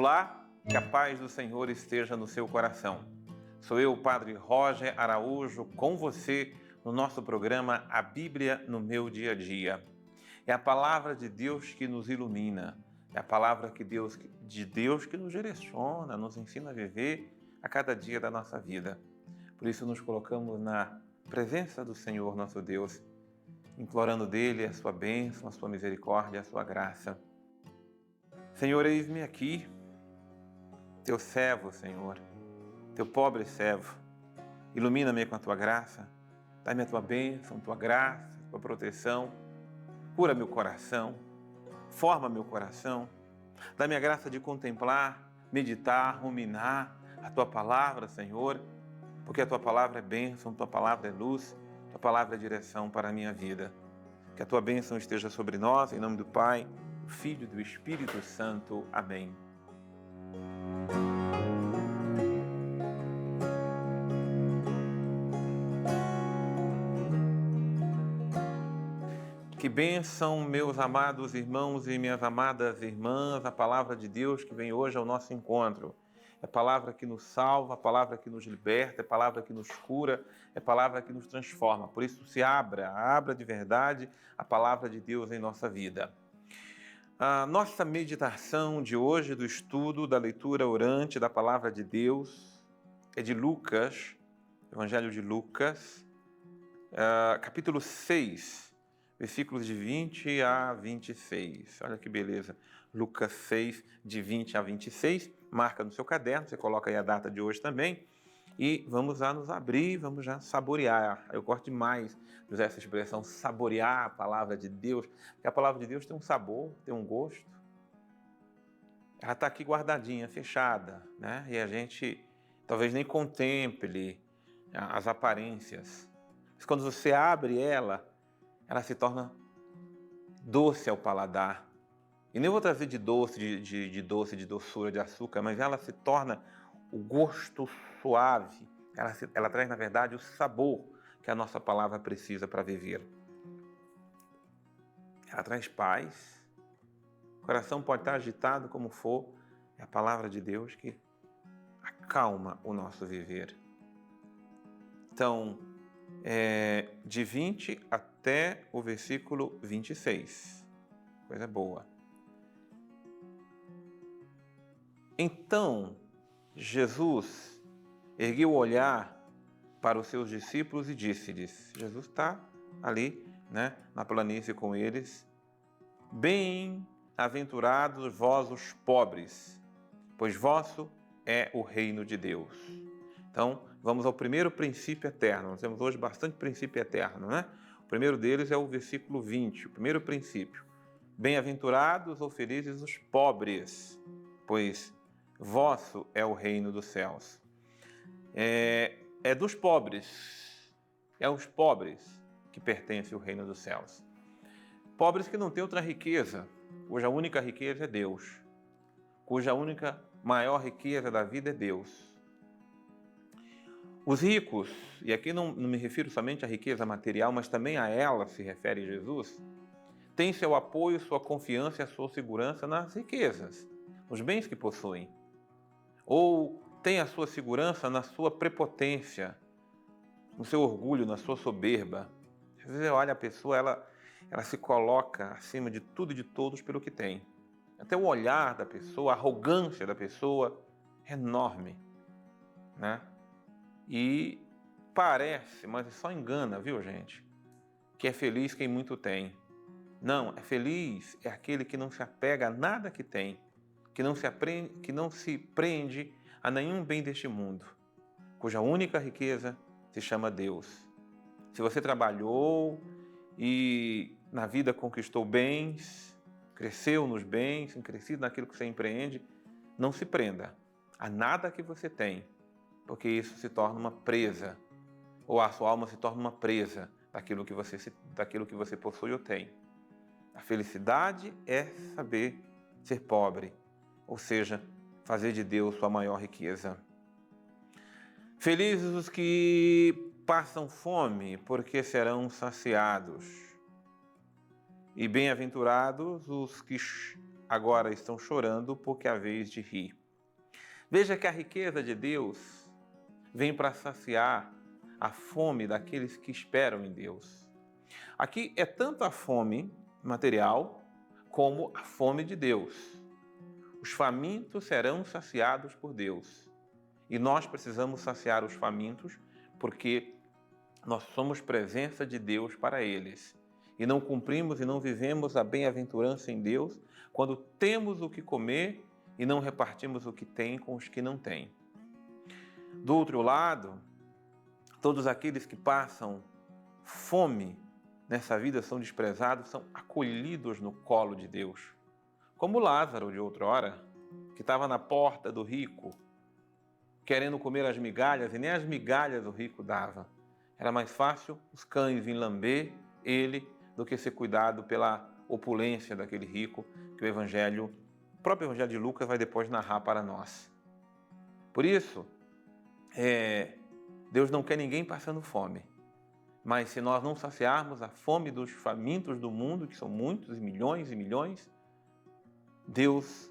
Olá, que a paz do Senhor esteja no seu coração. Sou eu, Padre Roger Araújo, com você no nosso programa A Bíblia no Meu Dia a Dia. É a palavra de Deus que nos ilumina, é a palavra de Deus que nos direciona, nos ensina a viver a cada dia da nossa vida. Por isso nos colocamos na presença do Senhor, nosso Deus, implorando dele a sua bênção, a sua misericórdia, a sua graça. Senhor, eis-me aqui, teu servo, Senhor, teu pobre servo. Ilumina-me com a tua graça, dá-me a tua bênção, tua graça, tua proteção. Cura meu coração, forma meu coração. Dá-me a graça de contemplar, meditar, ruminar a tua palavra, Senhor, porque a tua palavra é bênção, tua palavra é luz, tua palavra é direção para a minha vida. Que a tua bênção esteja sobre nós, em nome do Pai, do Filho e do Espírito Santo. Amém. Que bênção, meus amados irmãos e minhas amadas irmãs, a palavra de Deus que vem hoje ao nosso encontro. É a palavra que nos salva, a palavra que nos liberta, é a palavra que nos cura, é a palavra que nos transforma. Por isso, abra de verdade a palavra de Deus em nossa vida. A nossa meditação de hoje, do estudo, da leitura orante da palavra de Deus, é de Lucas, Evangelho de Lucas, capítulo 6, versículos de 20 a 26. Olha que beleza. Lucas 6, de 20 a 26. Marca no seu caderno, você coloca aí a data de hoje também. E vamos lá nos abrir, vamos já saborear. Eu gosto demais de usar essa expressão, saborear a palavra de Deus, porque a palavra de Deus tem um sabor, tem um gosto. Ela está aqui guardadinha, fechada, né? E a gente talvez nem contemple as aparências. Mas quando você abre ela se torna doce ao paladar. E nem vou trazer de doce, de doçura, de açúcar, mas ela se torna o gosto suave. Ela traz, na verdade, o sabor que a nossa palavra precisa para viver. Ela traz paz. O coração pode estar agitado como for. É a palavra de Deus que acalma o nosso viver. Então, de 20 até o versículo 26. Coisa boa. Então, Jesus ergueu o olhar para os seus discípulos e disse-lhes, Jesus está ali, né, na planície com eles, bem-aventurados vós os pobres, pois vosso é o reino de Deus. Então, vamos ao primeiro princípio eterno. Nós temos hoje bastante princípio eterno, né? O primeiro deles é o versículo 20, o primeiro princípio. Bem-aventurados ou felizes os pobres, pois vosso é o reino dos céus. É dos pobres, é aos pobres que pertence o reino dos céus. Pobres que não têm outra riqueza, cuja única riqueza é Deus, cuja única maior riqueza da vida é Deus. Os ricos, e aqui não me refiro somente à riqueza material, mas também a ela se refere Jesus, têm seu apoio, sua confiança e a sua segurança nas riquezas, nos bens que possuem. Ou tem a sua segurança na sua prepotência, no seu orgulho, na sua soberba. Às vezes você olha a pessoa, ela se coloca acima de tudo e de todos pelo que tem. Até o olhar da pessoa, a arrogância da pessoa é enorme, né? E parece, mas só engana, viu, gente? Que é feliz quem muito tem. Não, é feliz é aquele que não se apega a nada que tem, que não se prende a nenhum bem deste mundo, cuja única riqueza se chama Deus. Se você trabalhou e na vida conquistou bens, cresceu nos bens, crescido naquilo que você empreende, não se prenda a nada que você tem, porque isso se torna uma presa, ou a sua alma se torna uma presa daquilo que você possui ou tem. A felicidade é saber ser pobre, ou seja, fazer de Deus sua maior riqueza. Felizes os que passam fome, porque serão saciados. E bem-aventurados os que agora estão chorando porque é a vez de rir. Veja que a riqueza de Deus vem para saciar a fome daqueles que esperam em Deus. Aqui é tanto a fome material como a fome de Deus. Os famintos serão saciados por Deus. E nós precisamos saciar os famintos porque nós somos presença de Deus para eles. E não cumprimos e não vivemos a bem-aventurança em Deus quando temos o que comer e não repartimos o que tem com os que não têm. Do outro lado, todos aqueles que passam fome nessa vida são desprezados, são acolhidos no colo de Deus. Como Lázaro de outrora, que estava na porta do rico, querendo comer as migalhas, e nem as migalhas o rico dava. Era mais fácil os cães virem lamber ele do que ser cuidado pela opulência daquele rico que o próprio Evangelho de Lucas vai depois narrar para nós. Por isso, Deus não quer ninguém passando fome. Mas se nós não saciarmos a fome dos famintos do mundo, que são muitos e milhões, Deus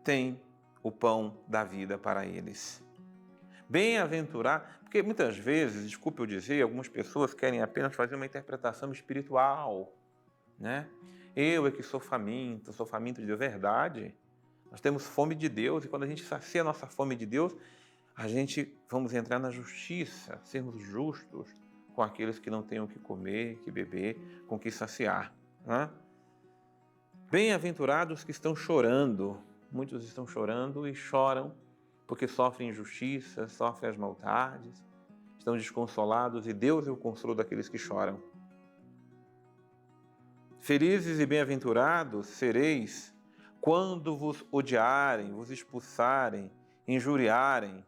tem o pão da vida para eles. Bem-aventurar, porque muitas vezes, desculpe eu dizer, algumas pessoas querem apenas fazer uma interpretação espiritual, né? Eu é que sou faminto de Deus. Verdade. Nós temos fome de Deus e quando a gente sacia a nossa fome de Deus, vamos entrar na justiça, sermos justos com aqueles que não têm o que comer, que beber, com que saciar. Né? Bem-aventurados que estão chorando. Muitos estão chorando e choram porque sofrem injustiça, sofrem as maldades, estão desconsolados e Deus é o consolo daqueles que choram. Felizes e bem-aventurados sereis quando vos odiarem, vos expulsarem, injuriarem,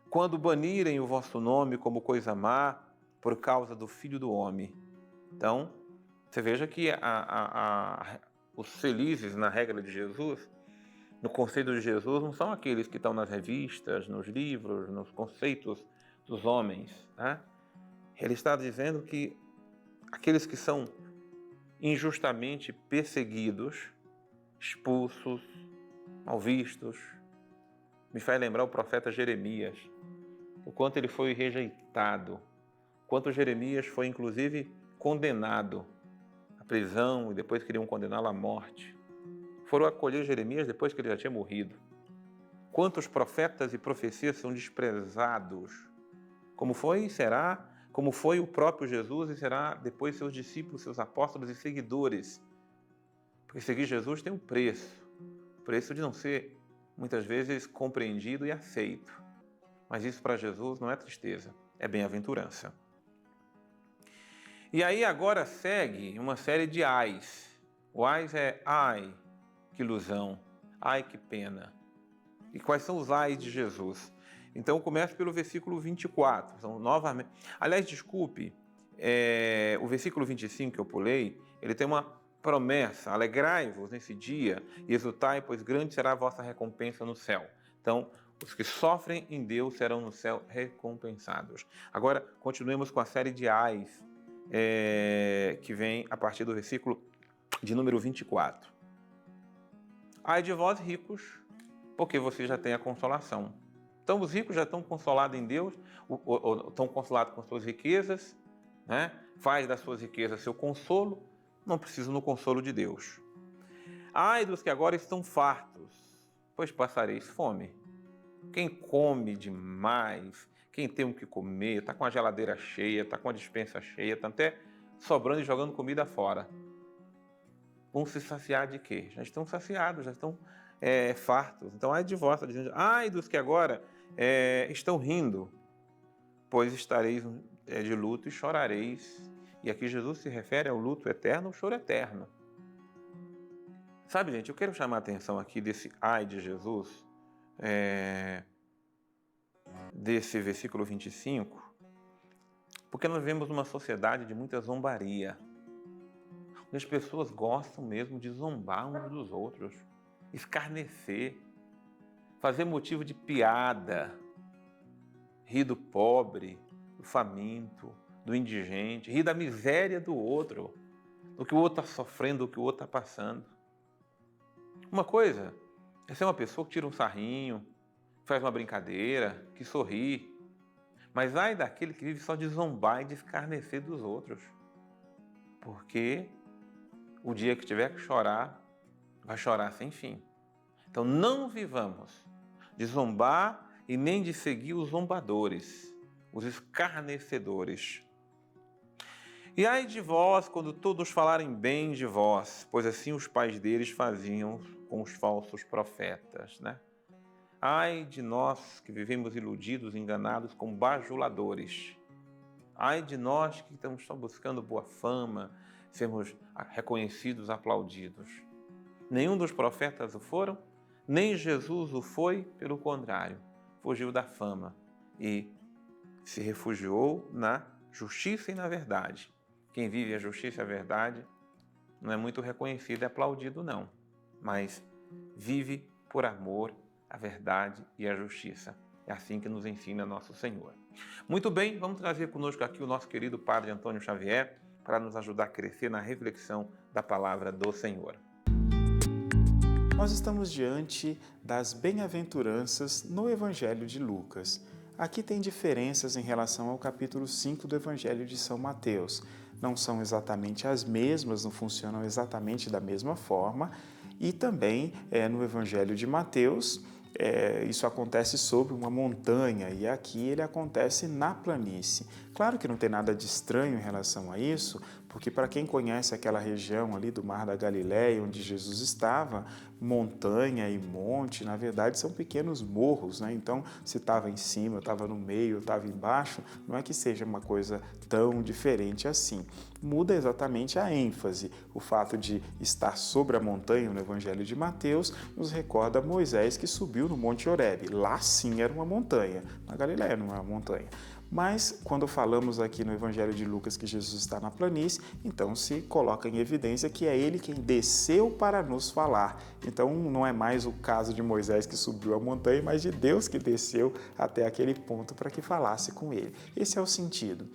quando banirem o vosso nome como coisa má por causa do Filho do Homem. Então, você veja que os felizes na regra de Jesus, no conceito de Jesus, não são aqueles que estão nas revistas, nos livros, nos conceitos dos homens. Né? Ele está dizendo que aqueles que são injustamente perseguidos, expulsos, mal vistos, me faz lembrar o profeta Jeremias, o quanto ele foi rejeitado, o quanto Jeremias foi inclusive condenado à prisão e depois queriam condená-lo à morte. Foram acolher Jeremias depois que ele já tinha morrido. Quantos profetas e profecias são desprezados, como foi e será, como foi o próprio Jesus e será depois seus discípulos, seus apóstolos e seguidores. Porque seguir Jesus tem um preço, o preço de não ser muitas vezes compreendido e aceito. Mas isso para Jesus não é tristeza, é bem-aventurança. E aí agora segue uma série de ais. O ais é ai, que ilusão, ai, que pena. E quais são os ais de Jesus? Então começa pelo versículo 24. Então, novamente. Aliás, desculpe, o versículo 25 que eu pulei, ele tem uma promessa: alegrai-vos nesse dia e exultai, pois grande será a vossa recompensa no céu. Então, os que sofrem em Deus serão no céu recompensados. Agora, continuemos com a série de ais que vem a partir do versículo de número 24. Ai de vós ricos, porque você já tem a consolação. Então, os ricos já estão consolados em Deus, estão consolados com suas riquezas, né? Faz das suas riquezas seu consolo, não precisam no consolo de Deus. Ai dos que agora estão fartos, pois passareis fome. Quem come demais, quem tem o que comer, está com a geladeira cheia, está com a despensa cheia, está até sobrando e jogando comida fora. Vão se saciar de quê? Já estão saciados, já estão fartos. Então, ai de vós, está dizendo, ai dos que agora estão rindo, pois estareis de luto e chorareis. E aqui Jesus se refere ao luto eterno, ao choro eterno. Sabe, gente, eu quero chamar a atenção aqui desse ai de Jesus, desse versículo 25, porque nós vemos uma sociedade de muita zombaria. As pessoas gostam mesmo de zombar uns dos outros, escarnecer, fazer motivo de piada, rir do pobre, do faminto, do indigente, rir da miséria do outro, do que o outro está sofrendo, do que o outro está passando. Uma coisa é ser uma pessoa que tira um sarrinho, faz uma brincadeira, que sorri. Mas ai daquele que vive só de zombar e de escarnecer dos outros. Porque o dia que tiver que chorar, vai chorar sem fim. Então não vivamos de zombar e nem de seguir os zombadores, os escarnecedores. E ai de vós, quando todos falarem bem de vós, pois assim os pais deles faziam com os falsos profetas, né? Ai de nós que vivemos iludidos, enganados como bajuladores. Ai de nós que estamos só buscando boa fama, sermos reconhecidos, aplaudidos. Nenhum dos profetas o foram, nem Jesus o foi, pelo contrário, fugiu da fama e se refugiou na justiça e na verdade. Quem vive a justiça e a verdade não é muito reconhecido e aplaudido, não, mas vive por amor à verdade e à justiça. É assim que nos ensina nosso Senhor. Muito bem, vamos trazer conosco aqui o nosso querido Padre Antônio Xavier para nos ajudar a crescer na reflexão da palavra do Senhor. Nós estamos diante das bem-aventuranças no Evangelho de Lucas. Aqui tem diferenças em relação ao capítulo 5 do Evangelho de São Mateus. Não são exatamente as mesmas, não funcionam exatamente da mesma forma. E também no Evangelho de Mateus, isso acontece sobre uma montanha e aqui ele acontece na planície. Claro que não tem nada de estranho em relação a isso, porque para quem conhece aquela região ali do Mar da Galileia, onde Jesus estava, montanha e monte, na verdade, são pequenos morros, né? Então, se estava em cima, estava no meio, estava embaixo, não é que seja uma coisa tão diferente assim. Muda exatamente a ênfase. O fato de estar sobre a montanha no Evangelho de Mateus nos recorda Moisés que subiu no Monte Horebe. Lá sim era uma montanha, na Galileia não é uma montanha. Mas, quando falamos aqui no Evangelho de Lucas que Jesus está na planície, então se coloca em evidência que é ele quem desceu para nos falar. Então, não é mais o caso de Moisés que subiu a montanha, mas de Deus que desceu até aquele ponto para que falasse com ele. Esse é o sentido.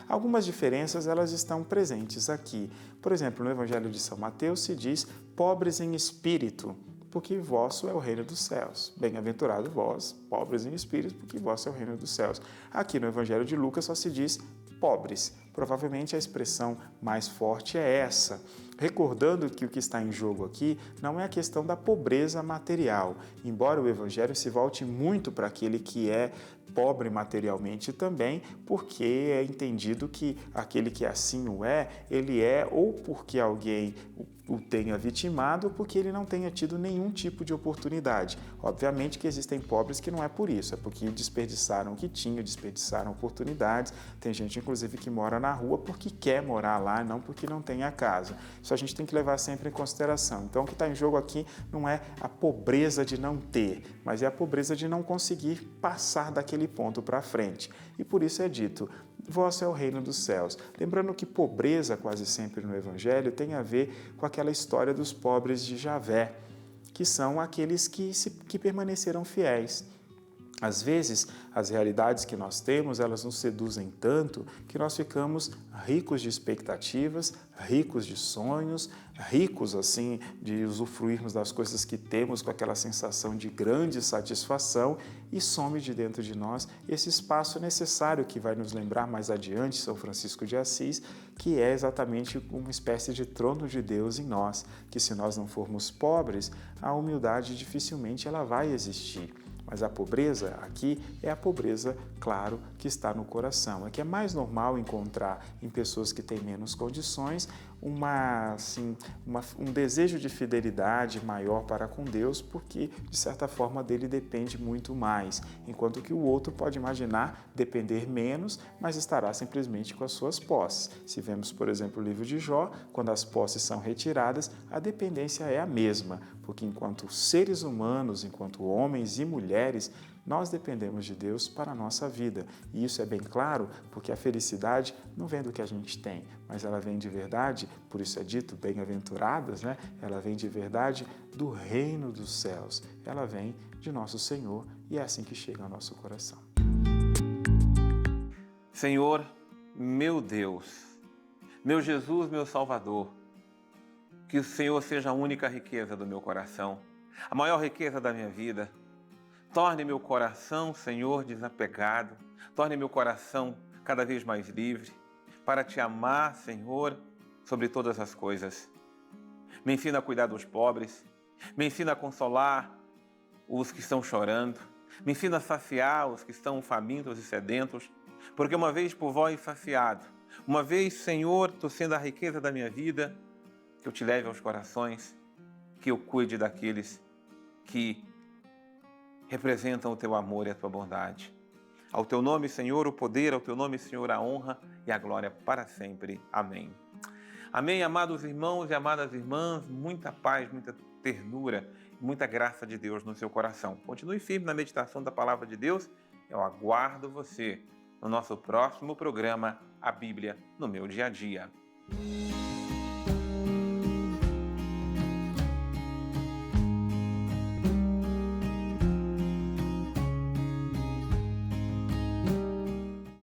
Algumas diferenças elas estão presentes aqui. Por exemplo, no Evangelho de São Mateus se diz pobres em espírito, porque vosso é o reino dos céus. Bem-aventurado vós, pobres em espírito, porque vosso é o reino dos céus. Aqui no Evangelho de Lucas só se diz pobres. Provavelmente a expressão mais forte é essa. Recordando que o que está em jogo aqui não é a questão da pobreza material, embora o Evangelho se volte muito para aquele que é pobre materialmente também, porque é entendido que aquele que assim o é, ele é ou porque alguém o tenha vitimado ou porque ele não tenha tido nenhum tipo de oportunidade. Obviamente que existem pobres que não é por isso, é porque desperdiçaram o que tinham, desperdiçaram oportunidades. Tem gente, inclusive, que mora na rua porque quer morar lá, não porque não tem a casa. Isso a gente tem que levar sempre em consideração. Então, o que está em jogo aqui não é a pobreza de não ter, mas é a pobreza de não conseguir passar daquele ponto para frente. E por isso é dito, vosso é o reino dos céus. Lembrando que pobreza, quase sempre no Evangelho, tem a ver com aquela história dos pobres de Javé, que são aqueles que permaneceram fiéis. Às vezes, as realidades que nós temos, elas nos seduzem tanto que nós ficamos ricos de expectativas, ricos de sonhos, ricos, assim, de usufruirmos das coisas que temos com aquela sensação de grande satisfação e some de dentro de nós esse espaço necessário que vai nos lembrar mais adiante São Francisco de Assis, que é exatamente uma espécie de trono de Deus em nós, que se nós não formos pobres, a humildade dificilmente ela vai existir. Mas a pobreza aqui é a pobreza, claro, que está no coração. É que é mais normal encontrar em pessoas que têm menos condições um desejo de fidelidade maior para com Deus, porque, de certa forma, dele depende muito mais, enquanto que o outro pode imaginar depender menos, mas estará simplesmente com as suas posses. Se vemos, por exemplo, o livro de Jó, quando as posses são retiradas, a dependência é a mesma, porque enquanto seres humanos, enquanto homens e mulheres, nós dependemos de Deus para a nossa vida. E isso é bem claro porque a felicidade não vem do que a gente tem, mas ela vem de verdade, por isso é dito, bem-aventuradas, né? Ela vem de verdade do reino dos céus. Ela vem de nosso Senhor e é assim que chega ao nosso coração. Senhor, meu Deus, meu Jesus, meu Salvador, Que o Senhor seja a única riqueza do meu coração, a maior riqueza da minha vida. Torne meu coração, Senhor, desapegado. Torne meu coração cada vez mais livre para te amar, Senhor, sobre todas as coisas. Me ensina a cuidar dos pobres. Me ensina a consolar os que estão chorando. Me ensina a saciar os que estão famintos e sedentos. Porque uma vez por vós saciado, uma vez, Senhor, tu sendo a riqueza da minha vida, que eu te leve aos corações, que eu cuide daqueles que representam o teu amor e a tua bondade. Ao teu nome, Senhor, o poder, ao teu nome, Senhor, a honra e a glória para sempre. Amém. Amém, amados irmãos e amadas irmãs, muita paz, muita ternura, muita graça de Deus no seu coração. Continue firme na meditação da palavra de Deus. Eu aguardo você no nosso próximo programa, A Bíblia no Meu Dia a Dia.